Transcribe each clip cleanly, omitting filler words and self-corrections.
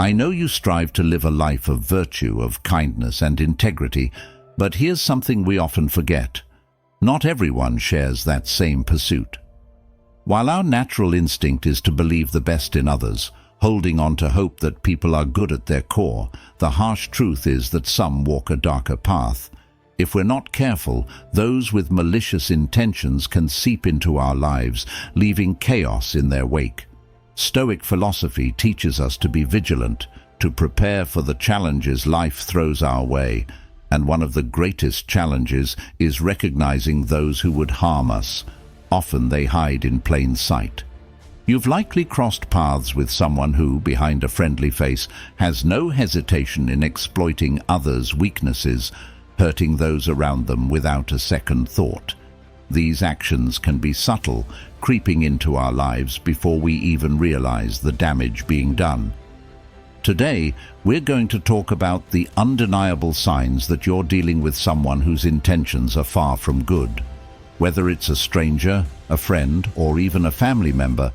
I know you strive to live a life of virtue, of kindness and integrity, but here's something we often forget. Not everyone shares that same pursuit. While our natural instinct is to believe the best in others, holding on to hope that people are good at their core, the harsh truth is that some walk a darker path. If we're not careful, those with malicious intentions can seep into our lives, leaving chaos in their wake. Stoic philosophy teaches us to be vigilant, to prepare for the challenges life throws our way, and one of the greatest challenges is recognizing those who would harm us. Often they hide in plain sight. You've likely crossed paths with someone who, behind a friendly face, has no hesitation in exploiting others' weaknesses, hurting those around them without a second thought. These actions can be subtle, creeping into our lives before we even realize the damage being done. Today, we're going to talk about the undeniable signs that you're dealing with someone whose intentions are far from good. Whether it's a stranger, a friend, or even a family member,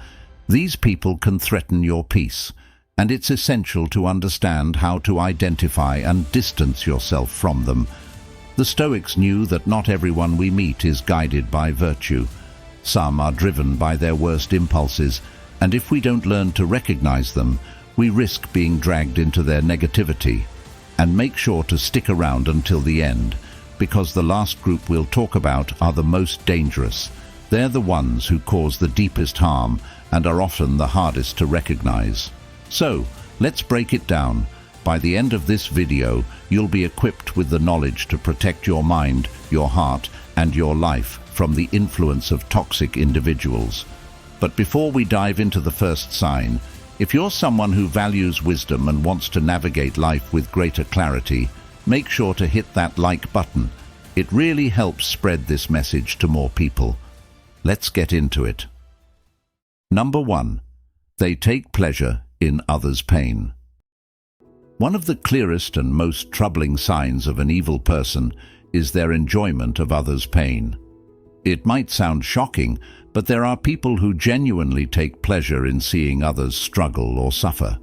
these people can threaten your peace, and it's essential to understand how to identify and distance yourself from them. The Stoics knew that not everyone we meet is guided by virtue. Some are driven by their worst impulses, and if we don't learn to recognize them, we risk being dragged into their negativity. And make sure to stick around until the end, because the last group we'll talk about are the most dangerous. They're the ones who cause the deepest harm and are often the hardest to recognize. So, let's break it down. By the end of this video, you'll be equipped with the knowledge to protect your mind, your heart, and your life from the influence of toxic individuals. But before we dive into the first sign, if you're someone who values wisdom and wants to navigate life with greater clarity, make sure to hit that like button. It really helps spread this message to more people. Let's get into it. Number 1. They take pleasure in others' pain. One of the clearest and most troubling signs of an evil person is their enjoyment of others' pain. It might sound shocking, but there are people who genuinely take pleasure in seeing others struggle or suffer.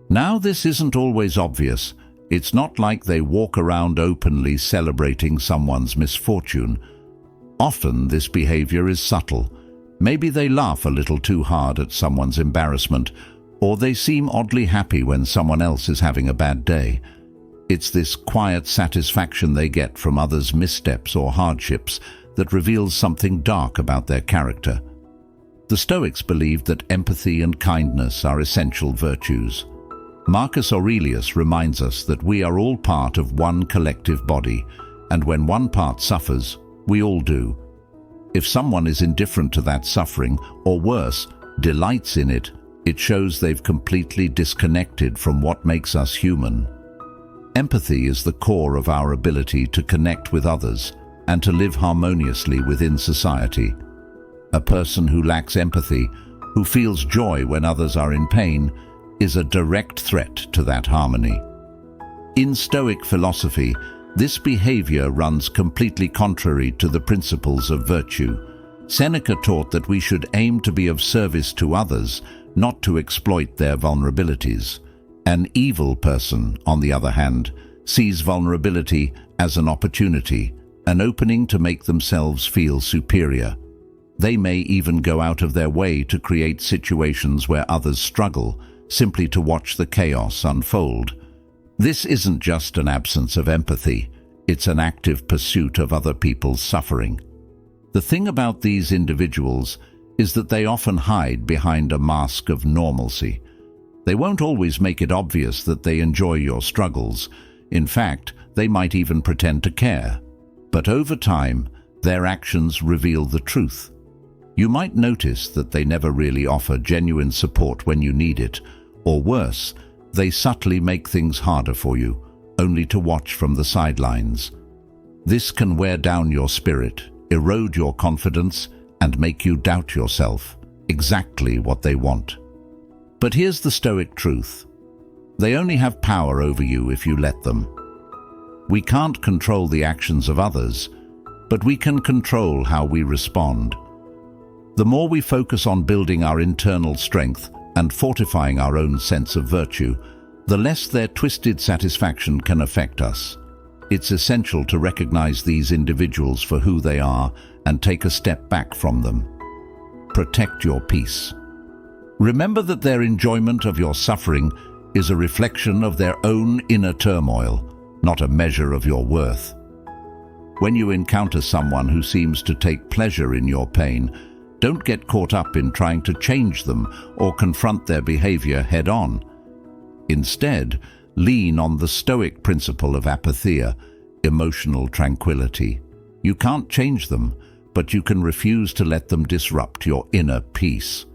Now, this isn't always obvious. It's not like they walk around openly celebrating someone's misfortune. Often this behavior is subtle. Maybe they laugh a little too hard at someone's embarrassment, or they seem oddly happy when someone else is having a bad day. It's this quiet satisfaction they get from others' missteps or hardships that reveals something dark about their character. The Stoics believed that empathy and kindness are essential virtues. Marcus Aurelius reminds us that we are all part of one collective body, and when one part suffers, we all do. If someone is indifferent to that suffering, or worse, delights in it, it shows they've completely disconnected from what makes us human. Empathy is the core of our ability to connect with others and to live harmoniously within society. A person who lacks empathy, who feels joy when others are in pain, is a direct threat to that harmony. In Stoic philosophy, this behavior runs completely contrary to the principles of virtue. Seneca taught that we should aim to be of service to others, not to exploit their vulnerabilities. An evil person, on the other hand, sees vulnerability as an opportunity, an opening to make themselves feel superior. They may even go out of their way to create situations where others struggle, simply to watch the chaos unfold. This isn't just an absence of empathy, it's an active pursuit of other people's suffering. The thing about these individuals is that they often hide behind a mask of normalcy. They won't always make it obvious that they enjoy your struggles. In fact, they might even pretend to care. But over time, their actions reveal the truth. You might notice that they never really offer genuine support when you need it, or worse, they subtly make things harder for you, only to watch from the sidelines. This can wear down your spirit, erode your confidence, and make you doubt yourself, exactly what they want. But here's the Stoic truth. They only have power over you if you let them. We can't control the actions of others, but we can control how we respond. The more we focus on building our internal strength and fortifying our own sense of virtue, the less their twisted satisfaction can affect us. It's essential to recognize these individuals for who they are and take a step back from them. Protect your peace. Remember that their enjoyment of your suffering is a reflection of their own inner turmoil, not a measure of your worth. When you encounter someone who seems to take pleasure in your pain, don't get caught up in trying to change them or confront their behavior head-on. Instead, lean on the Stoic principle of apatheia, emotional tranquility. You can't change them, but you can refuse to let them disrupt your inner peace.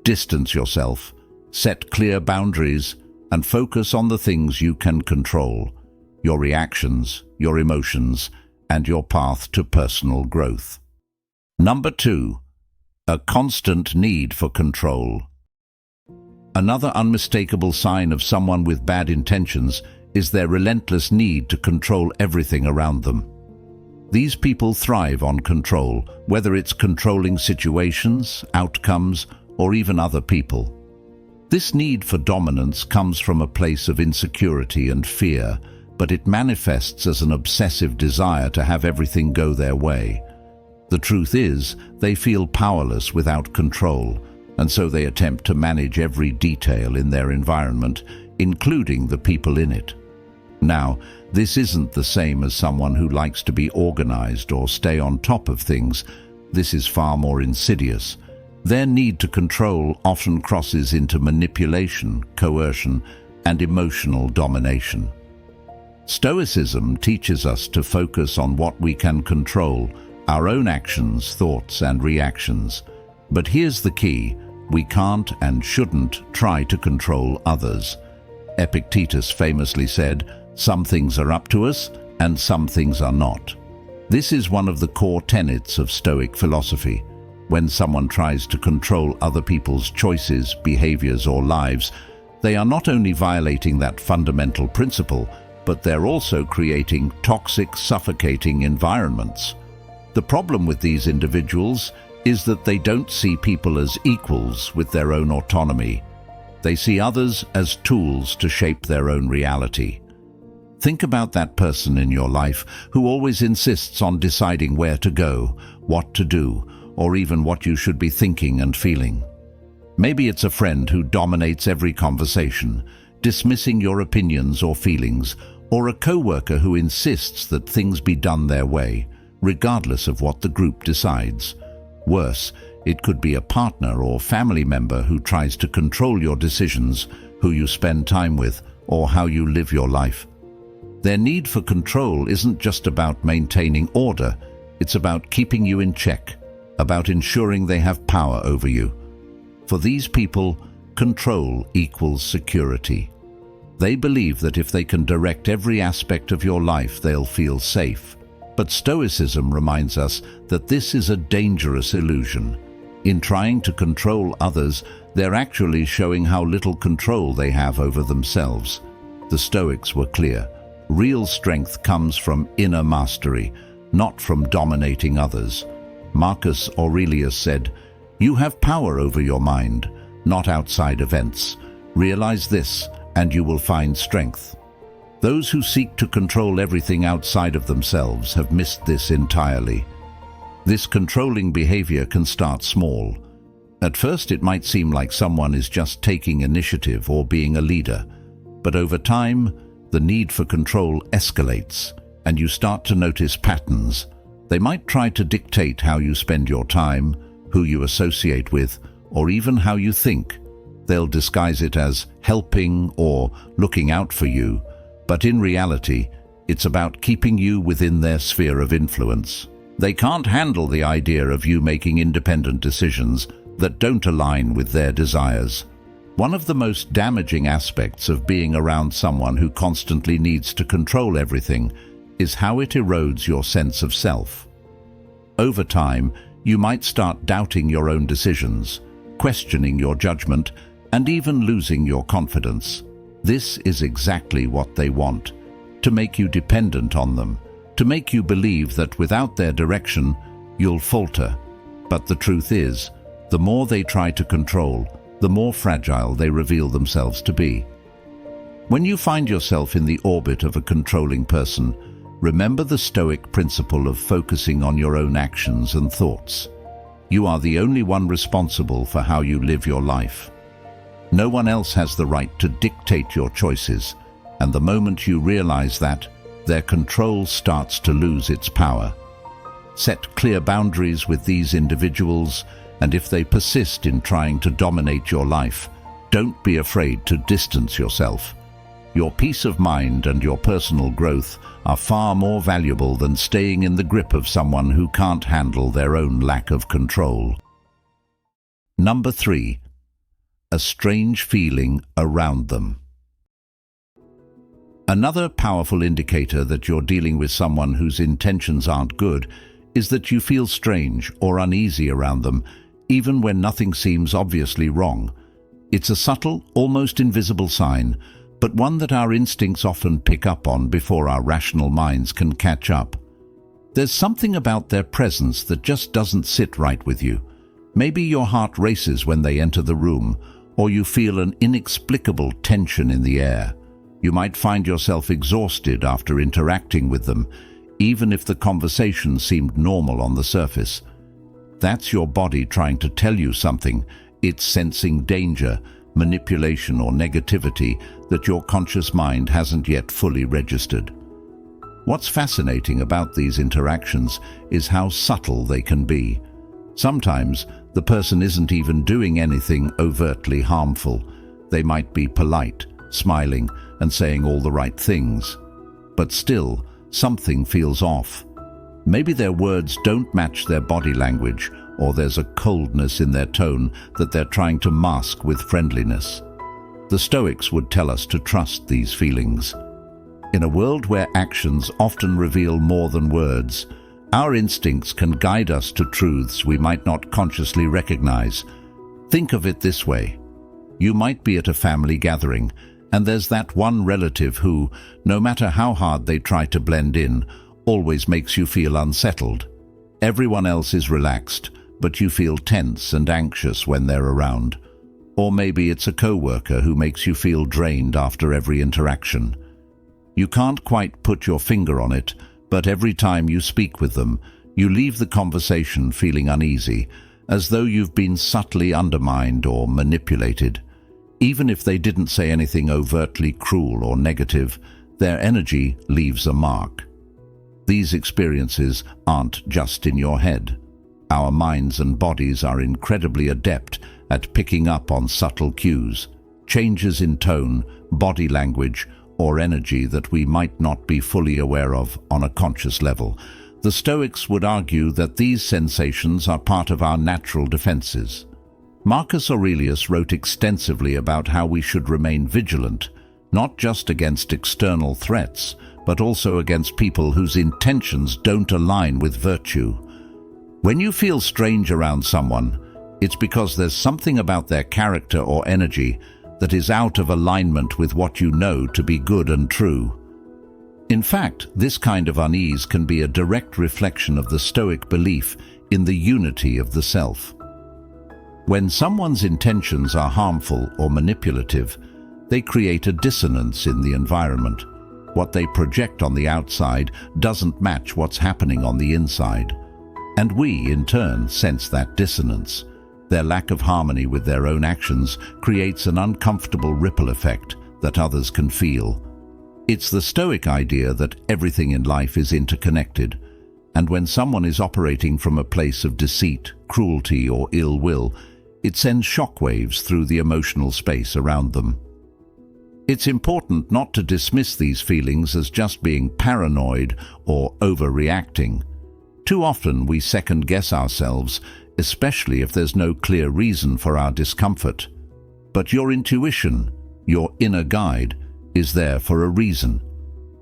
Distance yourself, set clear boundaries, and focus on the things you can control: your reactions, your emotions, and your path to personal growth. Number 2. A constant need for control. Another unmistakable sign of someone with bad intentions is their relentless need to control everything around them. These people thrive on control, whether it's controlling situations, outcomes, or even other people. This need for dominance comes from a place of insecurity and fear, but it manifests as an obsessive desire to have everything go their way. The truth is, they feel powerless without control, and so they attempt to manage every detail in their environment, including the people in it. Now, this isn't the same as someone who likes to be organized or stay on top of things. This is far more insidious. Their need to control often crosses into manipulation, coercion, and emotional domination. Stoicism teaches us to focus on what we can control, our own actions, thoughts, and reactions. But here's the key: we can't and shouldn't try to control others. Epictetus famously said, "Some things are up to us, and some things are not." This is one of the core tenets of Stoic philosophy. When someone tries to control other people's choices, behaviors, or lives, they are not only violating that fundamental principle, but they're also creating toxic, suffocating environments. The problem with these individuals is that they don't see people as equals with their own autonomy. They see others as tools to shape their own reality. Think about that person in your life who always insists on deciding where to go, what to do, or even what you should be thinking and feeling. Maybe it's a friend who dominates every conversation, dismissing your opinions or feelings, or a coworker who insists that things be done their way, regardless of what the group decides. Worse, it could be a partner or family member who tries to control your decisions, who you spend time with, or how you live your life. Their need for control isn't just about maintaining order, it's about keeping you in check, about ensuring they have power over you. For these people, control equals security. They believe that if they can direct every aspect of your life, they'll feel safe. But Stoicism reminds us that this is a dangerous illusion. In trying to control others, they're actually showing how little control they have over themselves. The Stoics were clear. Real strength comes from inner mastery, not from dominating others. Marcus Aurelius said, "You have power over your mind, not outside events. Realize this, and you will find strength." Those who seek to control everything outside of themselves have missed this entirely. This controlling behavior can start small. At first, it might seem like someone is just taking initiative or being a leader, but over time, the need for control escalates, and you start to notice patterns. They might try to dictate how you spend your time, who you associate with, or even how you think. They'll disguise it as helping or looking out for you, but in reality, it's about keeping you within their sphere of influence. They can't handle the idea of you making independent decisions that don't align with their desires. One of the most damaging aspects of being around someone who constantly needs to control everything is how it erodes your sense of self. Over time, you might start doubting your own decisions, questioning your judgment, and even losing your confidence. This is exactly what they want: to make you dependent on them, to make you believe that without their direction, you'll falter. But the truth is, the more they try to control, the more fragile they reveal themselves to be. When you find yourself in the orbit of a controlling person, remember the Stoic principle of focusing on your own actions and thoughts. You are the only one responsible for how you live your life. No one else has the right to dictate your choices, and the moment you realize that, their control starts to lose its power. Set clear boundaries with these individuals, and if they persist in trying to dominate your life, don't be afraid to distance yourself. Your peace of mind and your personal growth are far more valuable than staying in the grip of someone who can't handle their own lack of control. Number 3. A strange feeling around them. Another powerful indicator that you're dealing with someone whose intentions aren't good is that you feel strange or uneasy around them, even when nothing seems obviously wrong. It's a subtle, almost invisible sign, but one that our instincts often pick up on before our rational minds can catch up. There's something about their presence that just doesn't sit right with you. Maybe your heart races when they enter the room, or you feel an inexplicable tension in the air. You might find yourself exhausted after interacting with them, even if the conversation seemed normal on the surface. That's your body trying to tell you something. It's sensing danger, manipulation, or negativity that your conscious mind hasn't yet fully registered. What's fascinating about these interactions is how subtle they can be. Sometimes the person isn't even doing anything overtly harmful. They might be polite, smiling, and saying all the right things. But still, something feels off. Maybe their words don't match their body language, or there's a coldness in their tone that they're trying to mask with friendliness. The Stoics would tell us to trust these feelings. In a world where actions often reveal more than words, our instincts can guide us to truths we might not consciously recognize. Think of it this way. You might be at a family gathering, and there's that one relative who, no matter how hard they try to blend in, always makes you feel unsettled. Everyone else is relaxed, but you feel tense and anxious when they're around. Or maybe it's a coworker who makes you feel drained after every interaction. You can't quite put your finger on it, but every time you speak with them, you leave the conversation feeling uneasy, as though you've been subtly undermined or manipulated. Even if they didn't say anything overtly cruel or negative, their energy leaves a mark. These experiences aren't just in your head. Our minds and bodies are incredibly adept at picking up on subtle cues, changes in tone, body language, or energy that we might not be fully aware of on a conscious level. The Stoics would argue that these sensations are part of our natural defenses. Marcus Aurelius wrote extensively about how we should remain vigilant, not just against external threats, but also against people whose intentions don't align with virtue. When you feel strange around someone, it's because there's something about their character or energy that is out of alignment with what you know to be good and true. In fact, this kind of unease can be a direct reflection of the Stoic belief in the unity of the self. When someone's intentions are harmful or manipulative, they create a dissonance in the environment. What they project on the outside doesn't match what's happening on the inside. And we, in turn, sense that dissonance. Their lack of harmony with their own actions creates an uncomfortable ripple effect that others can feel. It's the Stoic idea that everything in life is interconnected, and when someone is operating from a place of deceit, cruelty, or ill will, it sends shockwaves through the emotional space around them. It's important not to dismiss these feelings as just being paranoid or overreacting. Too often we second-guess ourselves, especially if there's no clear reason for our discomfort. But your intuition, your inner guide, is there for a reason.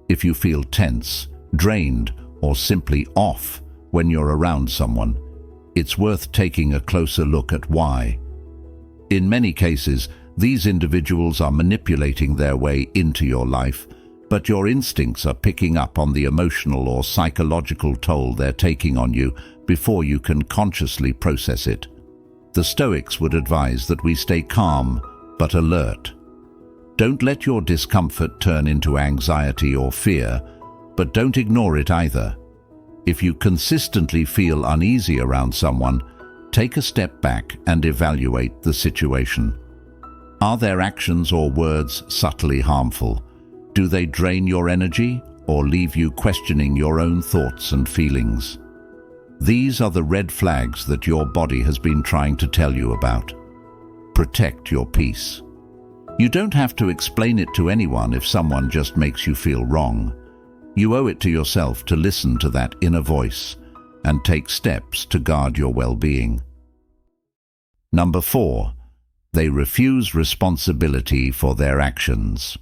If you feel tense, drained, or simply off when you're around someone, it's worth taking a closer look at why. In many cases, these individuals are manipulating their way into your life, but your instincts are picking up on the emotional or psychological toll they're taking on you before you can consciously process it. The Stoics would advise that we stay calm but alert. Don't let your discomfort turn into anxiety or fear, but don't ignore it either. If you consistently feel uneasy around someone, take a step back and evaluate the situation. Are their actions or words subtly harmful? Do they drain your energy or leave you questioning your own thoughts and feelings? These are the red flags that your body has been trying to tell you about. Protect your peace. You don't have to explain it to anyone if someone just makes you feel wrong. You owe it to yourself to listen to that inner voice and take steps to guard your well-being. Number 4. They refuse responsibility for their actions.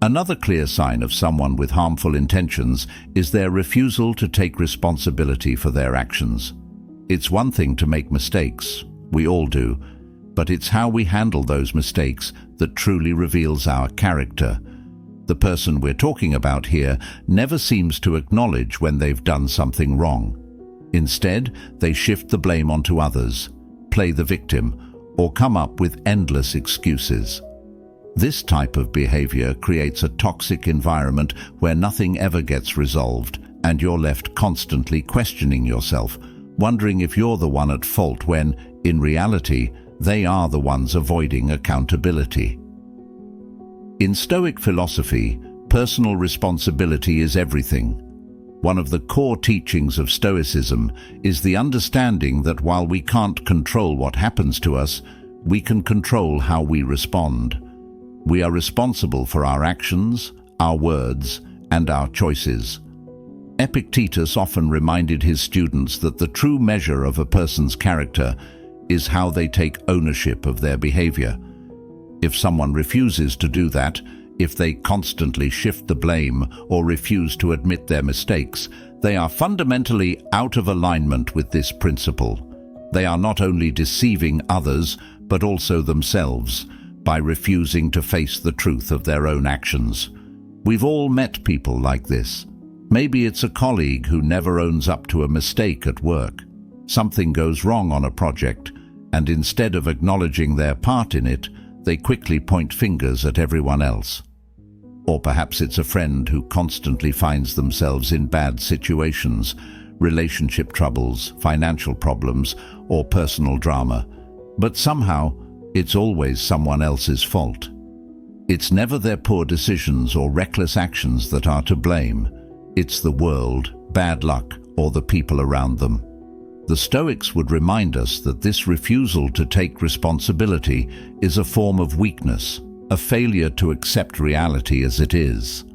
Another clear sign of someone with harmful intentions is their refusal to take responsibility for their actions. It's one thing to make mistakes, we all do, but it's how we handle those mistakes that truly reveals our character. The person we're talking about here never seems to acknowledge when they've done something wrong. Instead, they shift the blame onto others, play the victim, or come up with endless excuses. This type of behavior creates a toxic environment where nothing ever gets resolved, and you're left constantly questioning yourself, wondering if you're the one at fault when, in reality, they are the ones avoiding accountability. In Stoic philosophy, personal responsibility is everything. One of the core teachings of Stoicism is the understanding that while we can't control what happens to us, we can control how we respond. We are responsible for our actions, our words, and our choices. Epictetus often reminded his students that the true measure of a person's character is how they take ownership of their behavior. If someone refuses to do that, if they constantly shift the blame or refuse to admit their mistakes, they are fundamentally out of alignment with this principle. They are not only deceiving others, but also themselves, by refusing to face the truth of their own actions. We've all met people like this. Maybe it's a colleague who never owns up to a mistake at work. Something goes wrong on a project, and instead of acknowledging their part in it, they quickly point fingers at everyone else. Or perhaps it's a friend who constantly finds themselves in bad situations, relationship troubles, financial problems, or personal drama. But somehow, it's always someone else's fault. It's never their poor decisions or reckless actions that are to blame. It's the world, bad luck, or the people around them. The Stoics would remind us that this refusal to take responsibility is a form of weakness, a failure to accept reality as it is.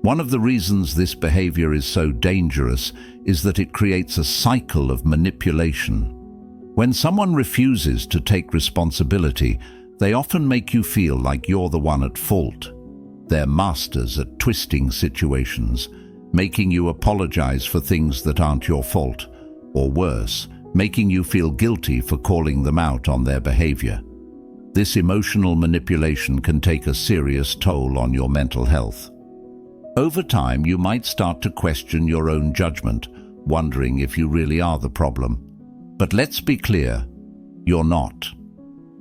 One of the reasons this behavior is so dangerous is that it creates a cycle of manipulation. When someone refuses to take responsibility, they often make you feel like you're the one at fault. They're masters at twisting situations, making you apologize for things that aren't your fault, or worse, making you feel guilty for calling them out on their behavior. This emotional manipulation can take a serious toll on your mental health. Over time, you might start to question your own judgment, wondering if you really are the problem. But let's be clear, you're not.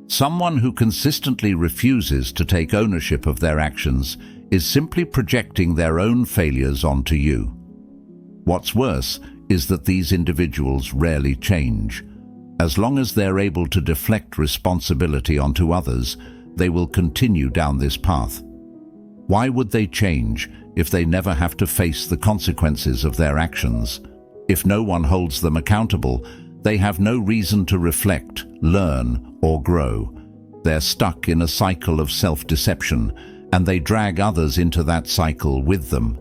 Someone who consistently refuses to take ownership of their actions is simply projecting their own failures onto you. What's worse is that these individuals rarely change. As long as they're able to deflect responsibility onto others, they will continue down this path. Why would they change if they never have to face the consequences of their actions? If no one holds them accountable, they have no reason to reflect, learn, or grow. They're stuck in a cycle of self-deception, and they drag others into that cycle with them.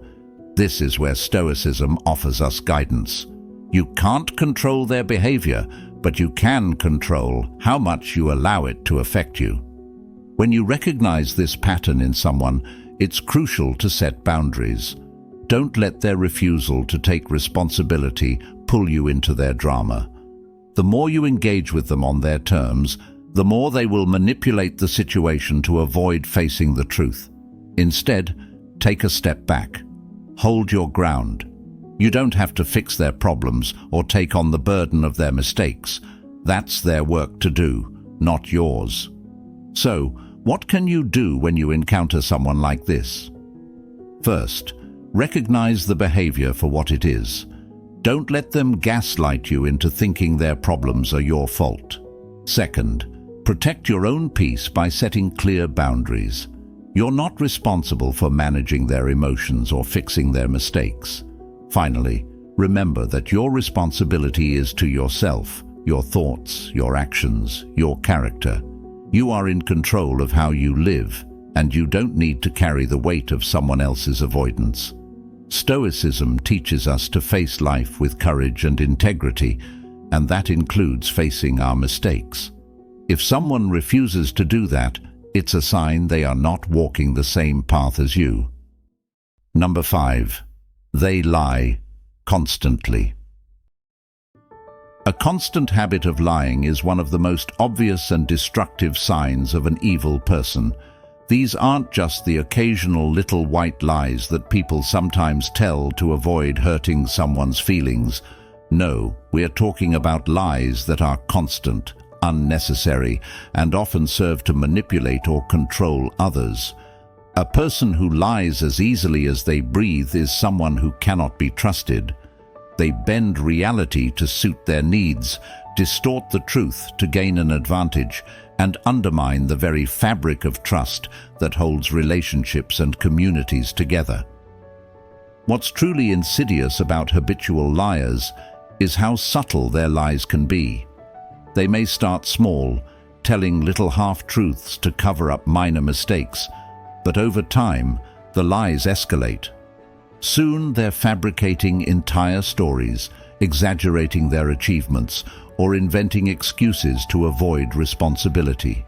This is where Stoicism offers us guidance. You can't control their behavior, but you can control how much you allow it to affect you. When you recognize this pattern in someone, it's crucial to set boundaries. Don't let their refusal to take responsibility pull you into their drama. The more you engage with them on their terms, the more they will manipulate the situation to avoid facing the truth. Instead, take a step back. Hold your ground. You don't have to fix their problems or take on the burden of their mistakes. That's their work to do, not yours. So, What can you do when you encounter someone like this? First, recognize the behavior for what it is. Don't let them gaslight you into thinking their problems are your fault. Second, protect your own peace by setting clear boundaries. You're not responsible for managing their emotions or fixing their mistakes. Finally, remember that your responsibility is to yourself, your thoughts, your actions, your character. You are in control of how you live, and you don't need to carry the weight of someone else's avoidance. Stoicism teaches us to face life with courage and integrity, and that includes facing our mistakes. If someone refuses to do that, it's a sign they are not walking the same path as you. Number 5. They lie constantly. A constant habit of lying is one of the most obvious and destructive signs of an evil person. These aren't just the occasional little white lies that people sometimes tell to avoid hurting someone's feelings. No, we're talking about lies that are constant, unnecessary, and often serve to manipulate or control others. A person who lies as easily as they breathe is someone who cannot be trusted. They bend reality to suit their needs, distort the truth to gain an advantage, and undermine the very fabric of trust that holds relationships and communities together. What's truly insidious about habitual liars is how subtle their lies can be. They may start small, telling little half-truths to cover up minor mistakes, but over time, the lies escalate. Soon they're fabricating entire stories, exaggerating their achievements, or inventing excuses to avoid responsibility.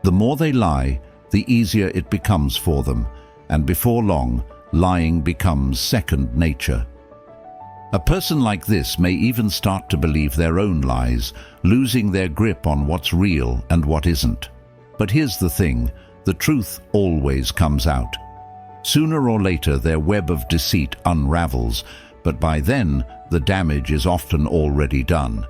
The more they lie, the easier it becomes for them, and before long, lying becomes second nature. A person like this may even start to believe their own lies, losing their grip on what's real and what isn't. But here's the thing, the truth always comes out. Sooner or later, their web of deceit unravels, but by then, the damage is often already done.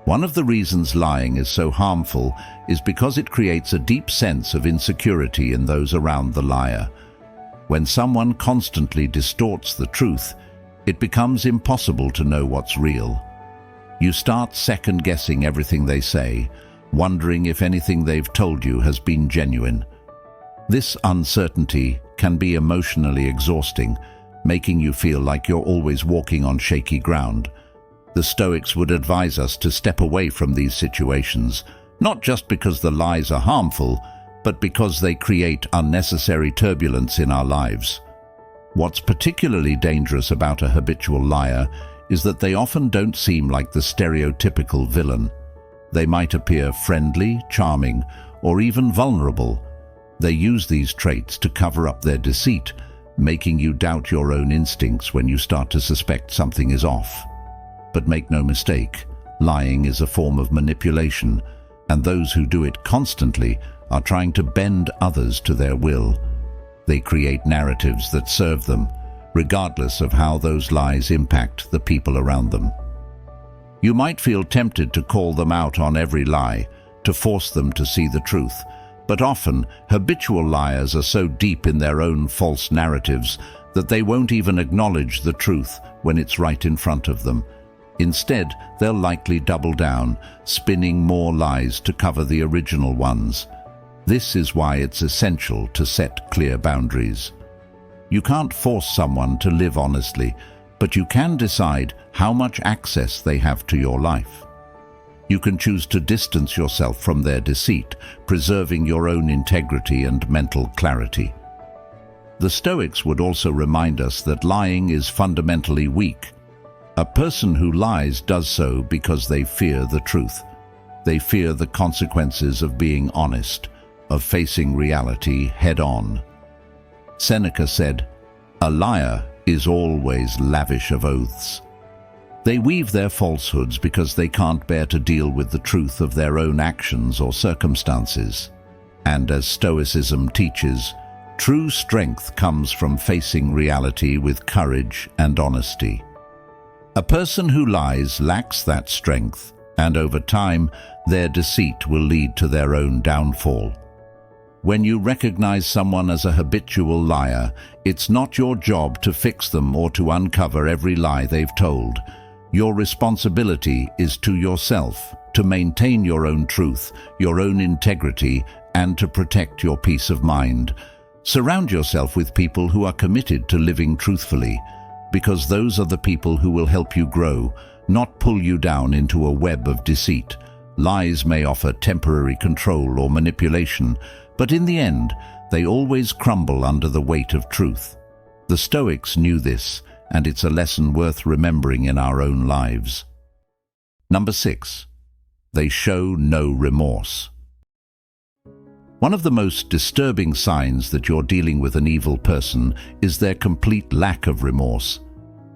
One of the reasons lying is so harmful is because it creates a deep sense of insecurity in those around the liar. When someone constantly distorts the truth, it becomes impossible to know what's real. You start second-guessing everything they say, wondering if anything they've told you has been genuine. This uncertainty can be emotionally exhausting, making you feel like you're always walking on shaky ground. The Stoics would advise us to step away from these situations, not just because the lies are harmful, but because they create unnecessary turbulence in our lives. What's particularly dangerous about a habitual liar is that they often don't seem like the stereotypical villain. They might appear friendly, charming, or even vulnerable. They use these traits to cover up their deceit, making you doubt your own instincts when you start to suspect something is off. But make no mistake, lying is a form of manipulation, and those who do it constantly are trying to bend others to their will. They create narratives that serve them, regardless of how those lies impact the people around them. You might feel tempted to call them out on every lie, to force them to see the truth, but often habitual liars are so deep in their own false narratives that they won't even acknowledge the truth when it's right in front of them. Instead, they'll likely double down, spinning more lies to cover the original ones. This is why it's essential to set clear boundaries. You can't force someone to live honestly, but you can decide how much access they have to your life. You can choose to distance yourself from their deceit, preserving your own integrity and mental clarity. The Stoics would also remind us that lying is fundamentally weak. A person who lies does so because they fear the truth. They fear the consequences of being honest, of facing reality head-on. Seneca said, "A liar is always lavish of oaths." They weave their falsehoods because they can't bear to deal with the truth of their own actions or circumstances. And as Stoicism teaches, true strength comes from facing reality with courage and honesty. A person who lies lacks that strength, and over time, their deceit will lead to their own downfall. When you recognize someone as a habitual liar, it's not your job to fix them or to uncover every lie they've told. Your responsibility is to yourself, to maintain your own truth, your own integrity, and to protect your peace of mind. Surround yourself with people who are committed to living truthfully, because those are the people who will help you grow, not pull you down into a web of deceit. Lies may offer temporary control or manipulation, but in the end, they always crumble under the weight of truth. The Stoics knew this, and it's a lesson worth remembering in our own lives. Number 6. They show no remorse. One of the most disturbing signs that you're dealing with an evil person is their complete lack of remorse.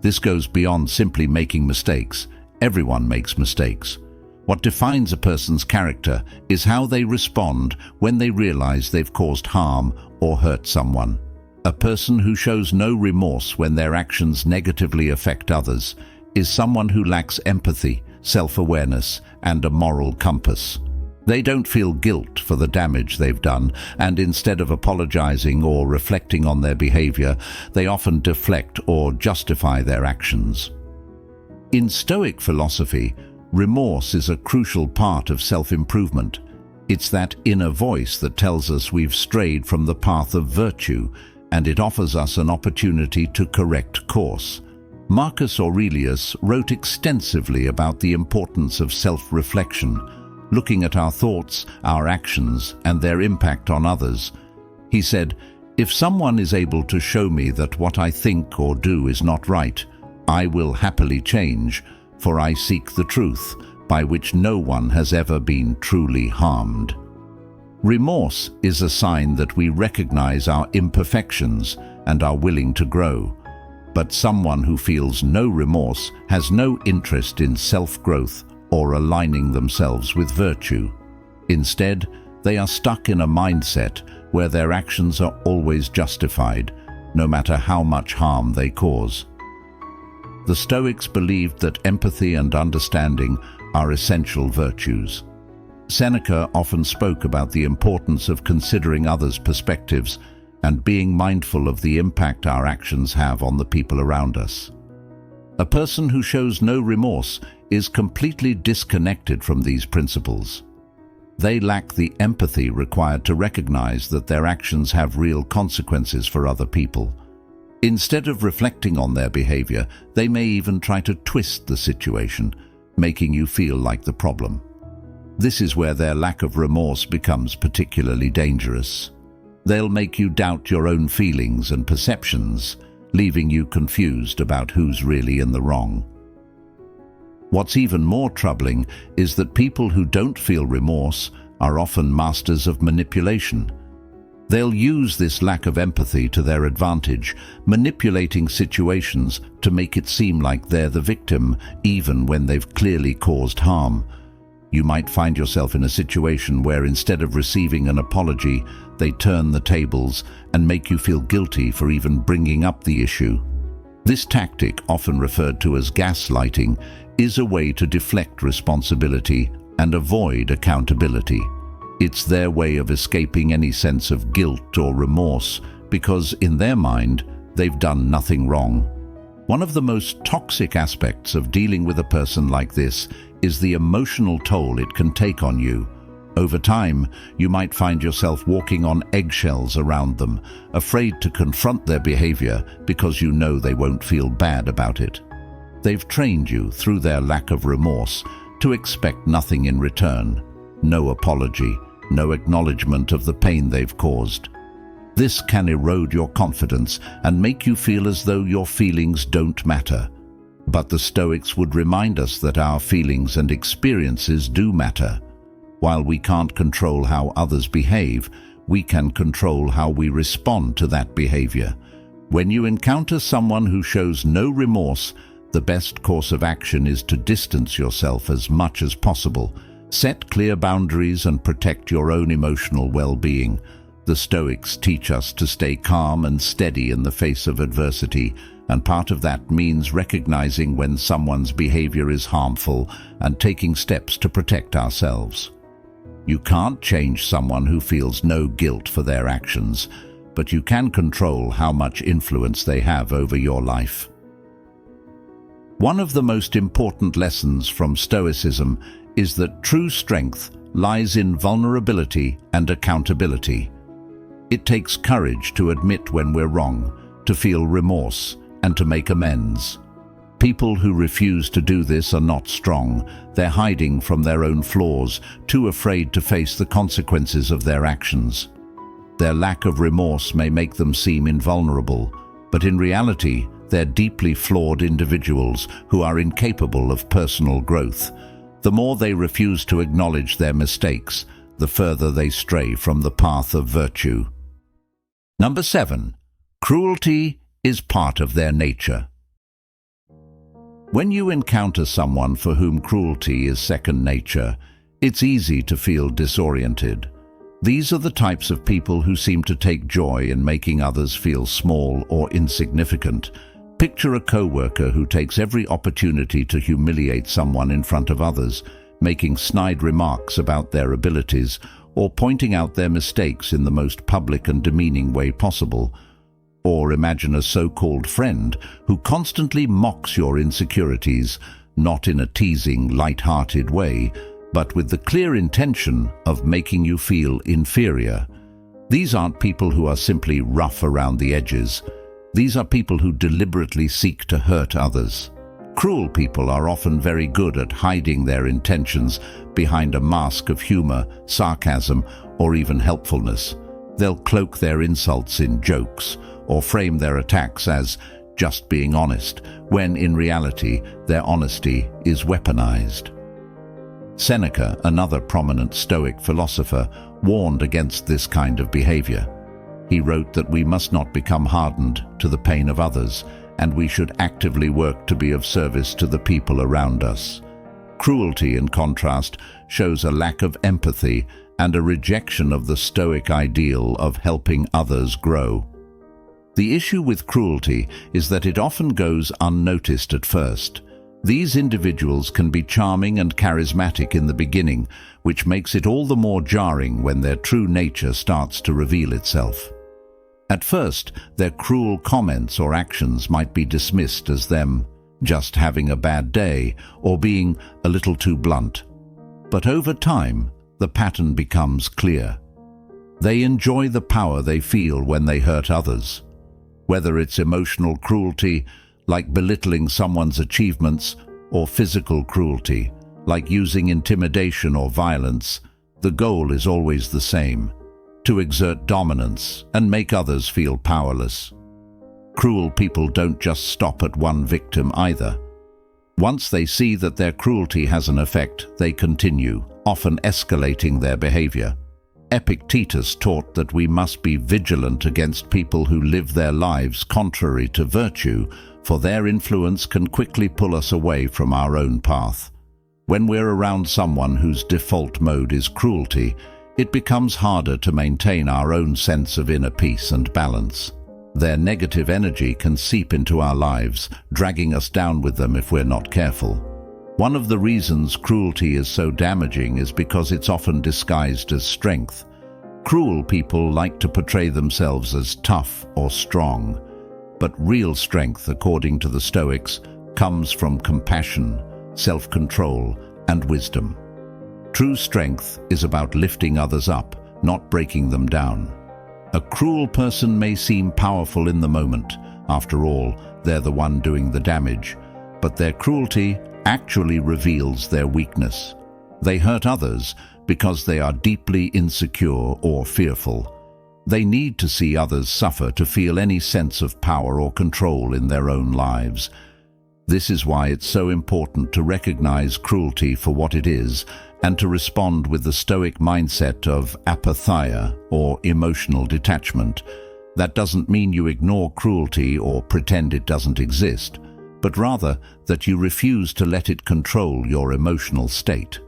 This goes beyond simply making mistakes. Everyone makes mistakes. What defines a person's character is how they respond when they realize they've caused harm or hurt someone. A person who shows no remorse when their actions negatively affect others is someone who lacks empathy, self-awareness, and a moral compass. They don't feel guilt for the damage they've done, and instead of apologizing or reflecting on their behavior, they often deflect or justify their actions. In Stoic philosophy, remorse is a crucial part of self-improvement. It's that inner voice that tells us we've strayed from the path of virtue, and it offers us an opportunity to correct course. Marcus Aurelius wrote extensively about the importance of self-reflection, looking at our thoughts, our actions, and their impact on others. He said, "If someone is able to show me that what I think or do is not right, I will happily change, for I seek the truth, by which no one has ever been truly harmed." Remorse is a sign that we recognize our imperfections and are willing to grow. But someone who feels no remorse has no interest in self-growth or aligning themselves with virtue. Instead, they are stuck in a mindset where their actions are always justified, no matter how much harm they cause. The Stoics believed that empathy and understanding are essential virtues. Seneca often spoke about the importance of considering others' perspectives and being mindful of the impact our actions have on the people around us. A person who shows no remorse is completely disconnected from these principles. They lack the empathy required to recognize that their actions have real consequences for other people. Instead of reflecting on their behavior, they may even try to twist the situation, making you feel like the problem. This is where their lack of remorse becomes particularly dangerous. They'll make you doubt your own feelings and perceptions, leaving you confused about who's really in the wrong. What's even more troubling is that people who don't feel remorse are often masters of manipulation. They'll use this lack of empathy to their advantage, manipulating situations to make it seem like they're the victim, even when they've clearly caused harm. You might find yourself in a situation where instead of receiving an apology, they turn the tables and make you feel guilty for even bringing up the issue. This tactic, often referred to as gaslighting, is a way to deflect responsibility and avoid accountability. It's their way of escaping any sense of guilt or remorse because, in their mind, they've done nothing wrong. One of the most toxic aspects of dealing with a person like this is the emotional toll it can take on you. Over time, you might find yourself walking on eggshells around them, afraid to confront their behavior because you know they won't feel bad about it. They've trained you, through their lack of remorse, to expect nothing in return. No apology, no acknowledgement of the pain they've caused. This can erode your confidence and make you feel as though your feelings don't matter. But the Stoics would remind us that our feelings and experiences do matter. While we can't control how others behave, we can control how we respond to that behavior. When you encounter someone who shows no remorse, the best course of action is to distance yourself as much as possible. Set clear boundaries and protect your own emotional well-being. The Stoics teach us to stay calm and steady in the face of adversity, and part of that means recognizing when someone's behavior is harmful and taking steps to protect ourselves. You can't change someone who feels no guilt for their actions, but you can control how much influence they have over your life. One of the most important lessons from Stoicism is that true strength lies in vulnerability and accountability. It takes courage to admit when we're wrong, to feel remorse, and to make amends. People who refuse to do this are not strong. They're hiding from their own flaws, too afraid to face the consequences of their actions. Their lack of remorse may make them seem invulnerable, but in reality, they're deeply flawed individuals who are incapable of personal growth. The more they refuse to acknowledge their mistakes, the further they stray from the path of virtue. Number 7. Cruelty is part of their nature. When you encounter someone for whom cruelty is second nature, it's easy to feel disoriented. These are the types of people who seem to take joy in making others feel small or insignificant. Picture a co-worker who takes every opportunity to humiliate someone in front of others, making snide remarks about their abilities or pointing out their mistakes in the most public and demeaning way possible. Or imagine a so-called friend who constantly mocks your insecurities, not in a teasing, light-hearted way, but with the clear intention of making you feel inferior. These aren't people who are simply rough around the edges. These are people who deliberately seek to hurt others. Cruel people are often very good at hiding their intentions behind a mask of humor, sarcasm, or even helpfulness. They'll cloak their insults in jokes, or frame their attacks as just being honest, when in reality their honesty is weaponized. Seneca, another prominent Stoic philosopher, warned against this kind of behavior. He wrote that we must not become hardened to the pain of others, and we should actively work to be of service to the people around us. Cruelty, in contrast, shows a lack of empathy and a rejection of the Stoic ideal of helping others grow. The issue with cruelty is that it often goes unnoticed at first. These individuals can be charming and charismatic in the beginning, which makes it all the more jarring when their true nature starts to reveal itself. At first, their cruel comments or actions might be dismissed as them just having a bad day or being a little too blunt. But over time, the pattern becomes clear. They enjoy the power they feel when they hurt others. Whether it's emotional cruelty, like belittling someone's achievements, or physical cruelty, like using intimidation or violence, the goal is always the same: to exert dominance and make others feel powerless. Cruel people don't just stop at one victim either. Once they see that their cruelty has an effect, they continue, often escalating their behavior. Epictetus taught that we must be vigilant against people who live their lives contrary to virtue, for their influence can quickly pull us away from our own path. When we're around someone whose default mode is cruelty, it becomes harder to maintain our own sense of inner peace and balance. Their negative energy can seep into our lives, dragging us down with them if we're not careful. One of the reasons cruelty is so damaging is because it's often disguised as strength. Cruel people like to portray themselves as tough or strong, but real strength, according to the Stoics, comes from compassion, self-control, and wisdom. True strength is about lifting others up, not breaking them down. A cruel person may seem powerful in the moment. After all, they're the one doing the damage, but their cruelty actually reveals their weakness. They hurt others because they are deeply insecure or fearful. They need to see others suffer to feel any sense of power or control in their own lives. This is why it's so important to recognize cruelty for what it is and to respond with the Stoic mindset of apatheia, or emotional detachment. That doesn't mean you ignore cruelty or pretend it doesn't exist, but rather that you refuse to let it control your emotional state.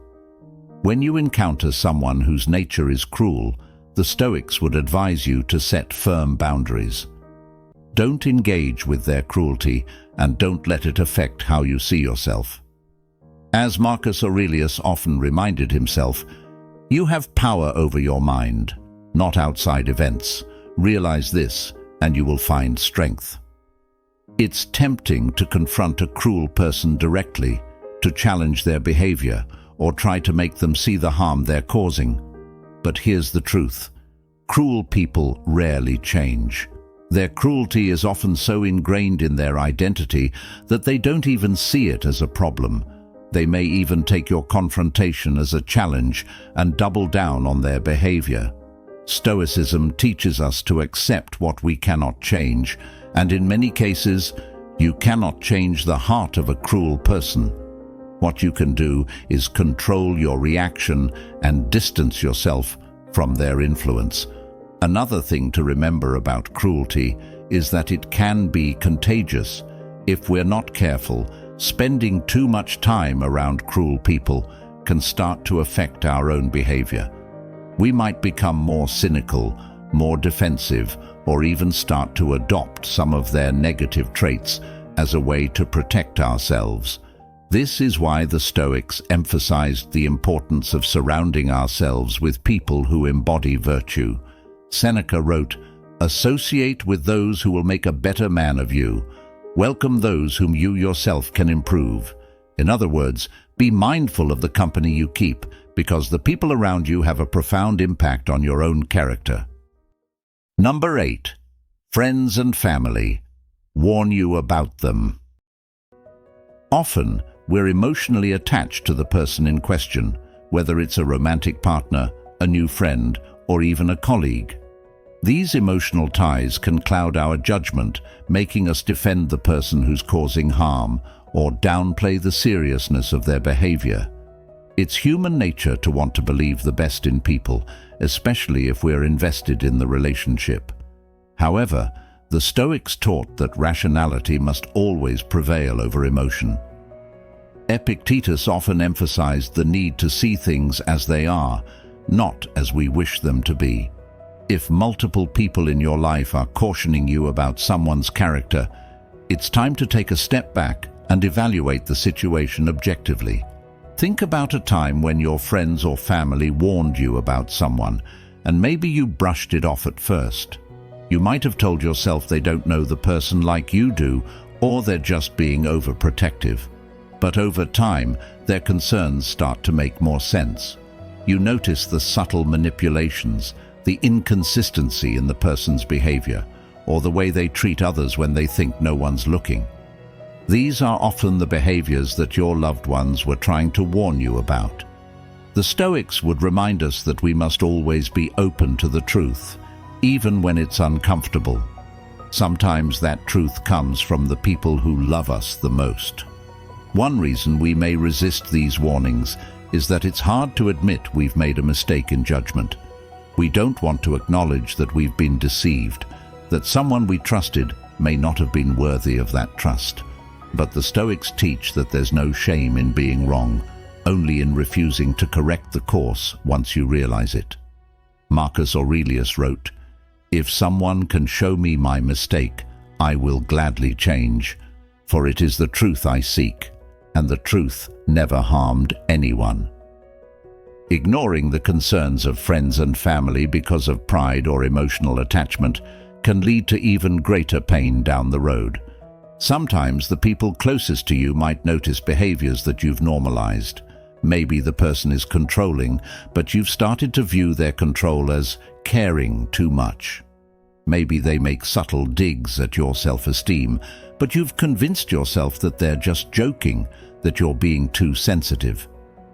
When you encounter someone whose nature is cruel, the Stoics would advise you to set firm boundaries. Don't engage with their cruelty, and don't let it affect how you see yourself. As Marcus Aurelius often reminded himself, You have power over your mind, not outside events. Realize this, and you will find strength. It's tempting to confront a cruel person directly, to challenge their behavior, or try to make them see the harm they're causing. But here's the truth. Cruel people rarely change. Their cruelty is often so ingrained in their identity that they don't even see it as a problem. They may even take your confrontation as a challenge and double down on their behavior. Stoicism teaches us to accept what we cannot change, and in many cases, you cannot change the heart of a cruel person. What you can do is control your reaction and distance yourself from their influence. Another thing to remember about cruelty is that it can be contagious. If we're not careful, spending too much time around cruel people can start to affect our own behavior. We might become more cynical, more defensive, or even start to adopt some of their negative traits as a way to protect ourselves. This is why the Stoics emphasized the importance of surrounding ourselves with people who embody virtue. Seneca wrote, "Associate with those who will make a better man of you. Welcome those whom you yourself can improve." In other words, be mindful of the company you keep, because the people around you have a profound impact on your own character. Number 8. Friends and family. Warn you about them. Often, we're emotionally attached to the person in question, whether it's a romantic partner, a new friend, or even a colleague. These emotional ties can cloud our judgment, making us defend the person who's causing harm or downplay the seriousness of their behavior. It's human nature to want to believe the best in people, especially if we're invested in the relationship. However, the Stoics taught that rationality must always prevail over emotion. Epictetus often emphasized the need to see things as they are, not as we wish them to be. If multiple people in your life are cautioning you about someone's character, it's time to take a step back and evaluate the situation objectively. Think about a time when your friends or family warned you about someone, and maybe you brushed it off at first. You might have told yourself they don't know the person like you do, or they're just being overprotective. But over time, their concerns start to make more sense. You notice the subtle manipulations, the inconsistency in the person's behavior, or the way they treat others when they think no one's looking. These are often the behaviors that your loved ones were trying to warn you about. The Stoics would remind us that we must always be open to the truth, even when it's uncomfortable. Sometimes that truth comes from the people who love us the most. One reason we may resist these warnings is that it's hard to admit we've made a mistake in judgment. We don't want to acknowledge that we've been deceived, that someone we trusted may not have been worthy of that trust. But the Stoics teach that there's no shame in being wrong, only in refusing to correct the course once you realize it. Marcus Aurelius wrote, "If someone can show me my mistake, I will gladly change, for it is the truth I seek, and the truth never harmed anyone." Ignoring the concerns of friends and family because of pride or emotional attachment can lead to even greater pain down the road. Sometimes the people closest to you might notice behaviors that you've normalized. Maybe the person is controlling, but you've started to view their control as caring too much. Maybe they make subtle digs at your self-esteem, but you've convinced yourself that they're just joking, that you're being too sensitive.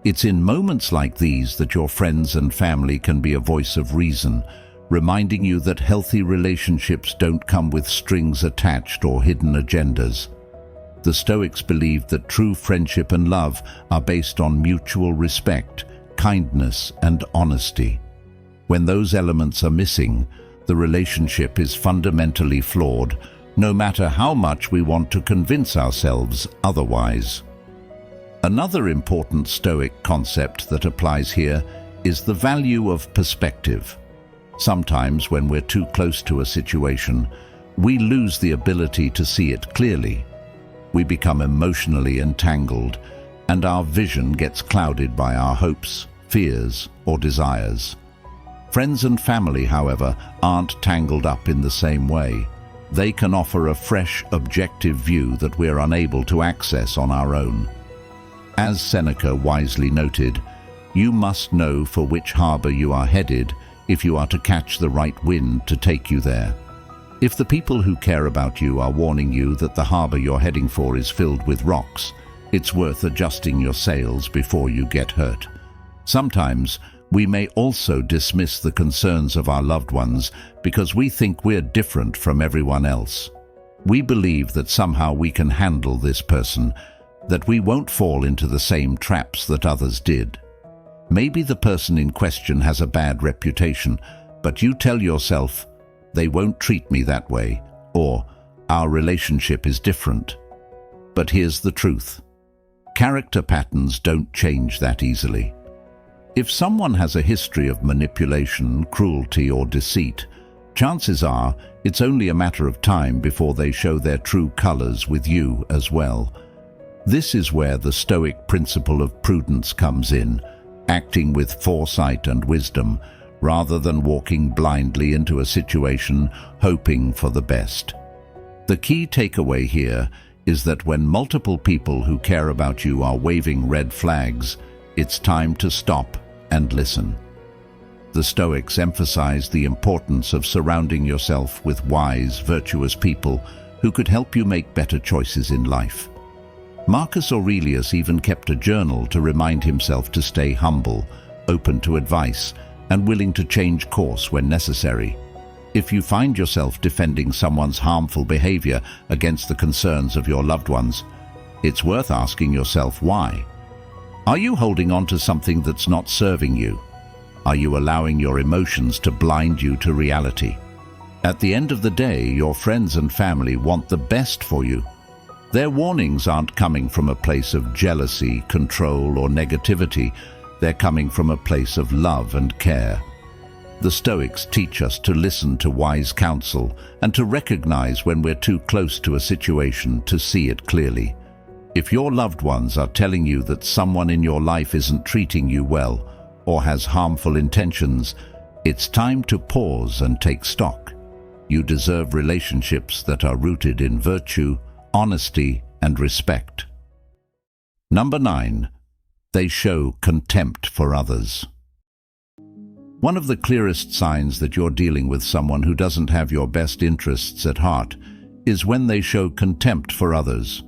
It's in moments like these that your friends and family can be a voice of reason, reminding you that healthy relationships don't come with strings attached or hidden agendas. The Stoics believed that true friendship and love are based on mutual respect, kindness, and honesty. When those elements are missing, the relationship is fundamentally flawed, no matter how much we want to convince ourselves otherwise. Another important Stoic concept that applies here is the value of perspective. Sometimes when we're too close to a situation, we lose the ability to see it clearly. We become emotionally entangled, and our vision gets clouded by our hopes, fears, or desires. Friends and family, however, aren't tangled up in the same way. They can offer a fresh, objective view that we're unable to access on our own. As Seneca wisely noted, you must know for which harbor you are headed if you are to catch the right wind to take you there. If the people who care about you are warning you that the harbor you're heading for is filled with rocks, it's worth adjusting your sails before you get hurt. Sometimes, we may also dismiss the concerns of our loved ones because we think we're different from everyone else. We believe that somehow we can handle this person, that we won't fall into the same traps that others did. Maybe the person in question has a bad reputation, but you tell yourself, they won't treat me that way, or our relationship is different. But here's the truth. Character patterns don't change that easily. If someone has a history of manipulation, cruelty, or deceit, chances are it's only a matter of time before they show their true colors with you as well. This is where the Stoic principle of prudence comes in, acting with foresight and wisdom, rather than walking blindly into a situation hoping for the best. The key takeaway here is that when multiple people who care about you are waving red flags, it's time to stop and listen. The Stoics emphasize the importance of surrounding yourself with wise, virtuous people who could help you make better choices in life. Marcus Aurelius even kept a journal to remind himself to stay humble, open to advice, and willing to change course when necessary. If you find yourself defending someone's harmful behavior against the concerns of your loved ones, it's worth asking yourself why. Are you holding on to something that's not serving you? Are you allowing your emotions to blind you to reality? At the end of the day, your friends and family want the best for you. Their warnings aren't coming from a place of jealousy, control, or negativity. They're coming from a place of love and care. The Stoics teach us to listen to wise counsel and to recognize when we're too close to a situation to see it clearly. If your loved ones are telling you that someone in your life isn't treating you well or has harmful intentions, it's time to pause and take stock. You deserve relationships that are rooted in virtue, honesty, and respect. Number 9. They show contempt for others. One of the clearest signs that you're dealing with someone who doesn't have your best interests at heart is when they show contempt for others.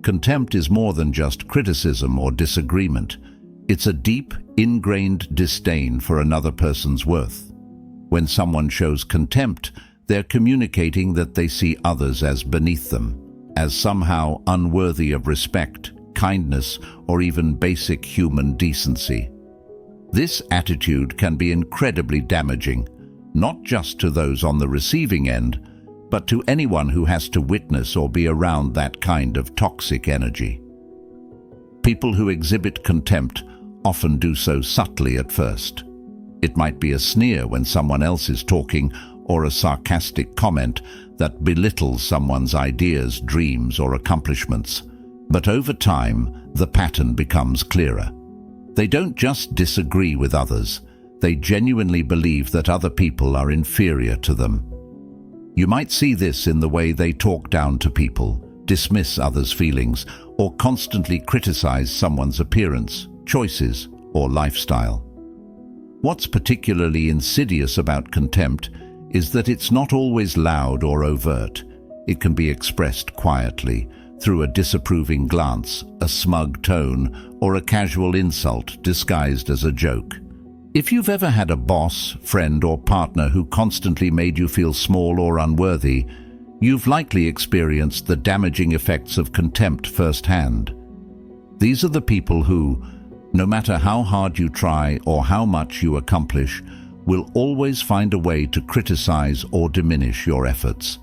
Contempt is more than just criticism or disagreement. It's a deep, ingrained disdain for another person's worth. When someone shows contempt, they're communicating that they see others as beneath them, as somehow unworthy of respect, kindness, or even basic human decency. This attitude can be incredibly damaging, not just to those on the receiving end, but to anyone who has to witness or be around that kind of toxic energy. People who exhibit contempt often do so subtly at first. It might be a sneer when someone else is talking, or a sarcastic comment that belittles someone's ideas, dreams, or accomplishments. But over time, the pattern becomes clearer. They don't just disagree with others, they genuinely believe that other people are inferior to them. You might see this in the way they talk down to people, dismiss others' feelings, or constantly criticize someone's appearance, choices, or lifestyle. What's particularly insidious about contempt is that it's not always loud or overt. It can be expressed quietly, through a disapproving glance, a smug tone, or a casual insult disguised as a joke. If you've ever had a boss, friend, or partner who constantly made you feel small or unworthy, you've likely experienced the damaging effects of contempt firsthand. These are the people who, no matter how hard you try or how much you accomplish, will always find a way to criticize or diminish your efforts.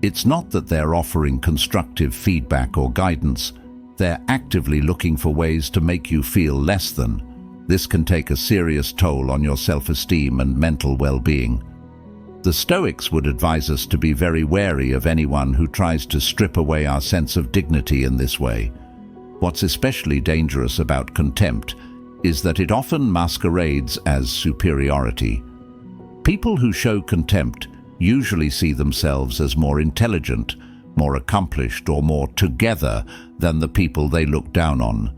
It's not that they're offering constructive feedback or guidance. They're actively looking for ways to make you feel less than. This can take a serious toll on your self-esteem and mental well-being. The Stoics would advise us to be very wary of anyone who tries to strip away our sense of dignity in this way. What's especially dangerous about contempt is that it often masquerades as superiority. People who show contempt usually see themselves as more intelligent, more accomplished, or more together than the people they look down on.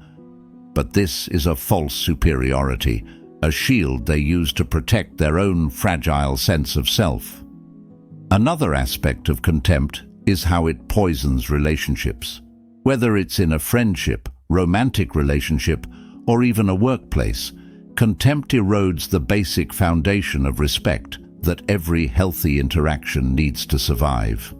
But this is a false superiority, a shield they use to protect their own fragile sense of self. Another aspect of contempt is how it poisons relationships. Whether it's in a friendship, romantic relationship, or even a workplace, contempt erodes the basic foundation of respect that every healthy interaction needs to survive.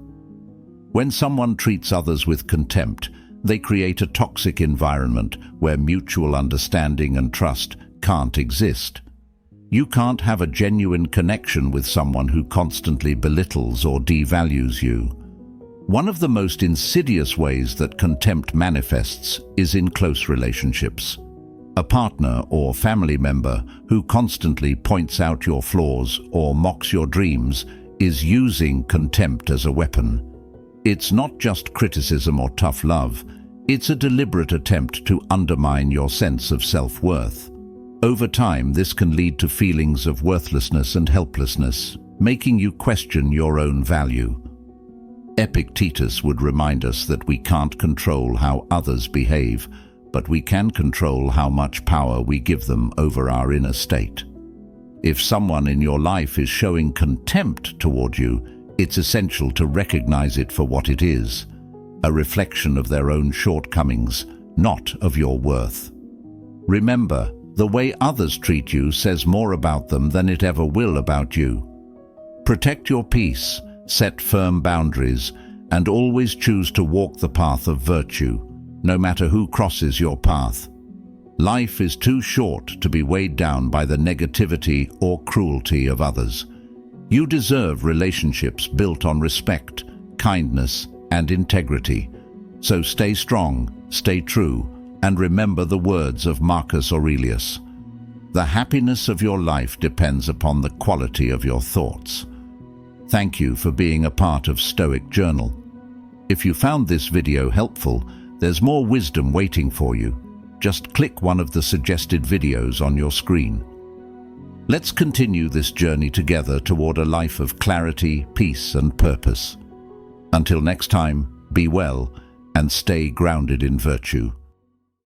When someone treats others with contempt, they create a toxic environment where mutual understanding and trust can't exist. You can't have a genuine connection with someone who constantly belittles or devalues you. One of the most insidious ways that contempt manifests is in close relationships. A partner or family member who constantly points out your flaws or mocks your dreams is using contempt as a weapon. It's not just criticism or tough love, it's a deliberate attempt to undermine your sense of self-worth. Over time, this can lead to feelings of worthlessness and helplessness, making you question your own value. Epictetus would remind us that we can't control how others behave, but we can control how much power we give them over our inner state. If someone in your life is showing contempt toward you, it's essential to recognize it for what it is, a reflection of their own shortcomings, not of your worth. Remember, the way others treat you says more about them than it ever will about you. Protect your peace, set firm boundaries, and always choose to walk the path of virtue, no matter who crosses your path. Life is too short to be weighed down by the negativity or cruelty of others. You deserve relationships built on respect, kindness, and integrity. So stay strong, stay true, and remember the words of Marcus Aurelius. The happiness of your life depends upon the quality of your thoughts. Thank you for being a part of Stoic Journal. If you found this video helpful, there's more wisdom waiting for you. Just click one of the suggested videos on your screen. Let's continue this journey together toward a life of clarity, peace, and purpose. Until next time, be well and stay grounded in virtue.